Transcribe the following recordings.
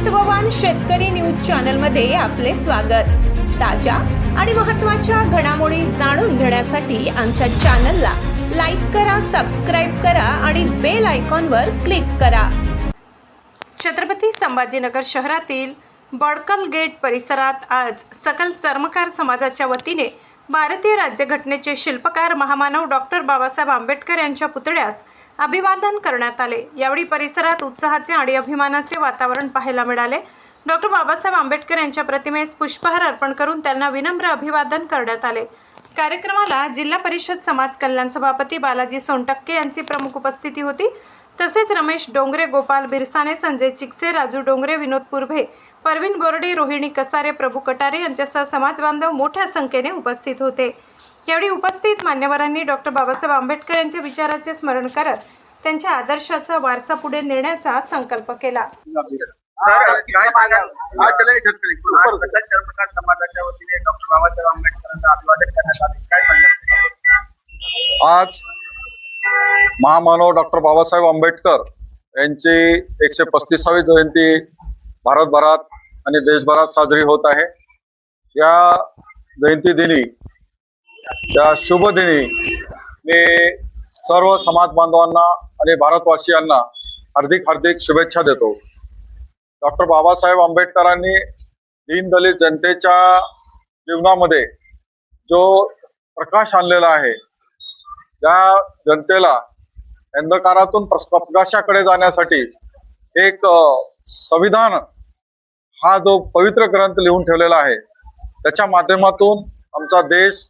महत्त्ववान शेतकरी news channel मध्ये आपले स्वागत। ताज्या आणि महत्त्वाच्या घडामोडी जाणून घेण्यासाठी आमच्या चॅनलला लाईक करा, सबस्क्राइब करा आणि बेल आयकॉनवर क्लिक करा। छत्रपती संभाजीनगर शहरातील बडकल गेट परिसरात आज सकल चर्मकार समाजाच्या वतीने भारतीय राज्यघटनेचे शिल्पकार महामानव डॉक्टर बाबासाहेब आंबेडकर यांच्या पुतळ्यास अभिवादन करण्यात आले। यावेळी परिसरात उत्साहाचे आणि अभिमानाचे वातावरण पाहायला मिळाले। डॉक्टर बाबासाहेब आंबेडकर यांच्या प्रतिमेस पुष्पहार अर्पण करून त्यांना विनम्र अभिवादन करण्यात आले। कार्यक्रमाला जिल्हा परिषद समाज कल्याण सभापती बालाजी सोनटक्के यांची प्रमुख उपस्थिती होती। तसेच रमेश डोंगरे, गोपाल बिरसाने, संजय चिकसे, राजू डोंगरे, विनोद पुरभे, परवीन बोर्डे, रोहिणी कसारे, प्रभू कटारे यांच्यासह समाज बांधव मोठ्या संख्येने उपस्थित होते। यावेळी उपस्थित मान्यवरांनी डॉक्टर बाबासाहेब आंबेडकर यांच्या विचाराचे स्मरण करत त्यांच्या आदर्शाचा वारसा पुढे नेण्याचा संकल्प केला। आज महामानव डॉक्टर बाबासाहेब आंबेडकर यांची 135वी जयंती भारतभरात आणि देशभरात साजरी होत आहे। या जयंती दिनी, या शुभ दिनी मी सर्व समाज बांधवांना आणि भारतवासियांना हार्दिक हार्दिक शुभेच्छा देतो। डॉक्टर बाबासाहेब आंबेडकरांनी दीनदलित जनतेच्या जीवनामध्ये जो प्रकाश आणलेला आहे, त्या जनतेला अंधकारातून प्रकाशाकडे जाण्यासाठी एक संविधान हा जो पवित्र ग्रंथ लिहून ठेवलेला आहे, त्याच्या माध्यमातून आमचा देश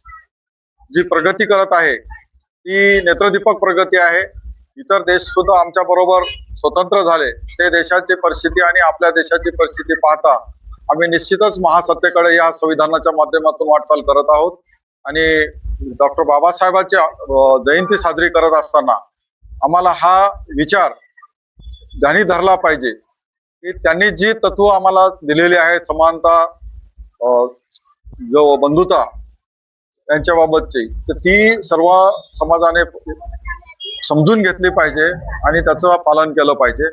जी प्रगती करत आहे ती नेत्रदीपक प्रगती आहे। इतर देश सुद्धा आमच्या बरोबर स्वतंत्र झाले, ते देशाची परिस्थिती आणि आपल्या देशाची परिस्थिती पाहता आम्ही निश्चितच महासत्तेकडे या संविधानाच्या माध्यमातून वाटचाल करत आहोत। आणि डॉक्टर बाबासाहेबांची जयंती साजरी करत असताना आम्हाला हा विचार ध्यानी धरला पाहिजे की त्यांनी जी तत्व आम्हाला दिलेली आहे, समानता, जो बंधुता यांच्या बाबतची, तर ती सर्व समाजाने समजून घेतली पाहिजे आणि त्याचं पालन केलं पाहिजे।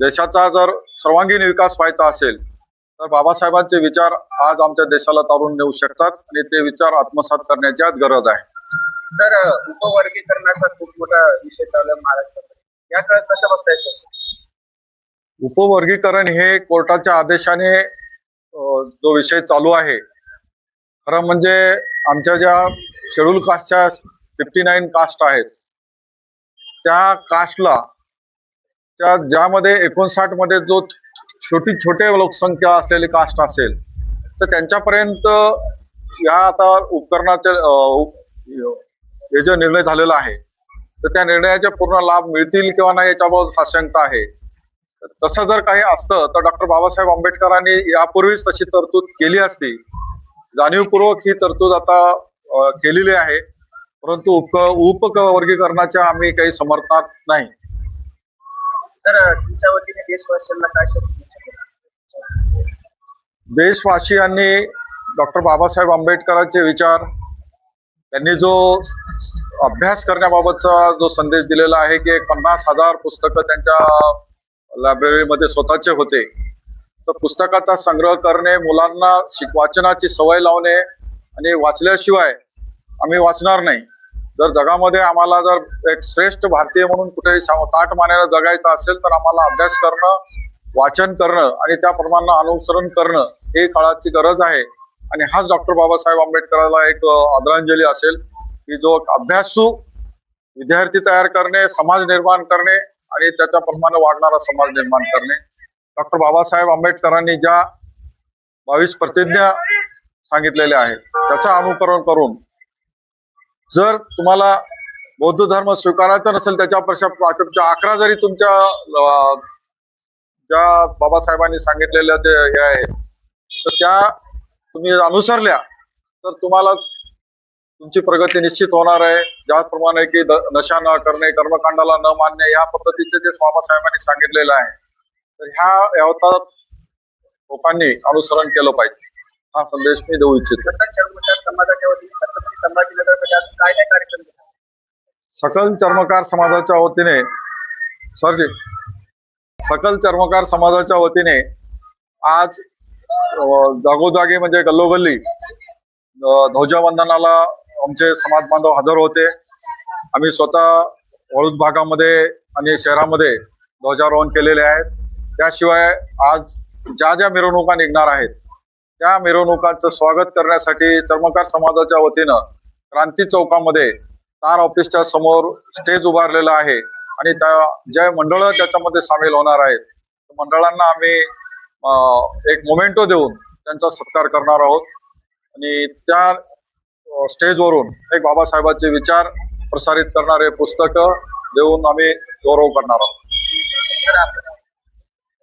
देशाचा जर सर्वांगीण विकास व्हायचा असेल तर बाबासाहेबांचे विचार आज आमच्या देशाला तारून नेऊ शकतात आणि ते विचार आत्मसात करण्याची आज गरज आहे। सर, उपवर्गीकरणाचा खूप मोठा विषय चालू आहे महाराष्ट्रात, या काळात कसं बघताय सर? उपवर्गीकरण हे कोर्टाच्या आदेशाने जो विषय चालू आहे, खरं म्हणजे आमच्या ज्या शेड्यूल कास्टच्या 59 कास्ट आहेत, त्या कास्टला ज्यामध्ये 59 मध्ये जो छोटे लोकसंख्या असलेली कास्ट असेल तर त्यांच्यापर्यंत या आता उपकरणाचे हे जो निर्णय झालेला आहे तर त्या निर्णयाचे पूर्ण लाभ मिळतील किंवा नाही याच्याबाबत साशंकता आहे। तसं जर काही असतं तर डॉक्टर बाबासाहेब आंबेडकरांनी यापूर्वीच तशी तरतूद केली असती। जाणीवपूर्वक ही तरतूद आता केलेली आहे, परंतु उपवर्गीकरणाच्या आम्ही काही समर्थनात नाही। सर, तुमच्या वतीने देशवासियांना काय संदेश? देशवासियांनी डॉक्टर बाबासाहेब आंबेडकरांचे विचार, त्यांनी जो अभ्यास करण्याबाबतचा जो संदेश दिलेला आहे की 50,000 पुस्तकं त्यांच्या लायब्ररीमध्ये स्वतःचे होते, तर पुस्तकाचा संग्रह करणे, मुलांना वाचनाची सवय लावणे आणि वाचल्याशिवाय आम्ही वाचणार नाही। जर जगामध्ये आम्हाला जर एक श्रेष्ठ भारतीय म्हणून कुठेही ताठ मानेनं जगायचं असेल तर आम्हाला अभ्यास करणं, वाचन करणं आणि त्याप्रमाणे अनुसरण करणं हे काळाची गरज आहे। आणि हाच डॉक्टर बाबासाहेब आंबेडकरांना एक आदरांजली असेल की जो अभ्यासू विद्यार्थी तयार करणे, समाज निर्माण करणे आणि त्याच्याप्रमाणे वाढणारा समाज निर्माण करणे। डॉक्टर बाबासाहेब आंबेडकरांनी ज्या 22 प्रतिज्ञा सांगितलेल्या आहेत त्याचं अनुकरण करून जर तुम्हाला बौद्ध धर्म स्वीकारायचा नसेल, त्याच्यापेक्षा 11 जरी तुमच्या ज्या बाबासाहेबांनी सांगितलेल्या ते हे आहेत तर त्या तुम्ही अनुसरल्या तर तुम्हाला तुमची प्रगती निश्चित होणार आहे। ज्याप्रमाणे की नशा न करणे, कर्मकांडाला न मानणे, या पद्धतीचे जे बाबासाहेबांनी सांगितलेलं आहे तर ह्या लोकांनी अनुसरण केलं पाहिजे, हा संदेश मी देऊ इच्छितो। समाजाच्या वतीने छत्रपती संभाजीनगरमध्ये आज काय काय कार्यक्रम झाले? सकल चर्मकार समाजाच्या वतीने सकल चर्मकार समाजाच्या वतीने आज जागोजागी म्हणजे गल्लोगल्ली ध्वजवंदनाला आमचे समाज बांधव हजर होते. आम्ही स्वतः वाळूज भागामध्ये आणि शहरामध्ये ध्वजारोहण केलेले आहेत. त्याशिवाय आज ज्या ज्या मिरवणुका निघणार आहेत त्या मिरवणुकांचं स्वागत करण्यासाठी चर्मकार समाजाच्या वतीनं क्रांती चौकामध्ये तार ऑफिसच्या समोर स्टेज उभारलेला आहे आणि त्या ज्या मंडळं त्याच्यामध्ये सामील होणार आहेत मंडळांना आम्ही एक मोमेंटो देऊन त्यांचा सत्कार करणार आहोत आणि त्या स्टेजवरून एक बाबासाहेबांचे विचार प्रसारित करणारे पुस्तकं देऊन आम्ही गौरव करणार आहोत.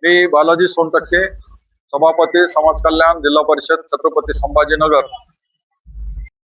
मी बालाजी सोनटक्के, सभापती समाज कल्याण जिल्हा परिषद छत्रपती संभाजीनगर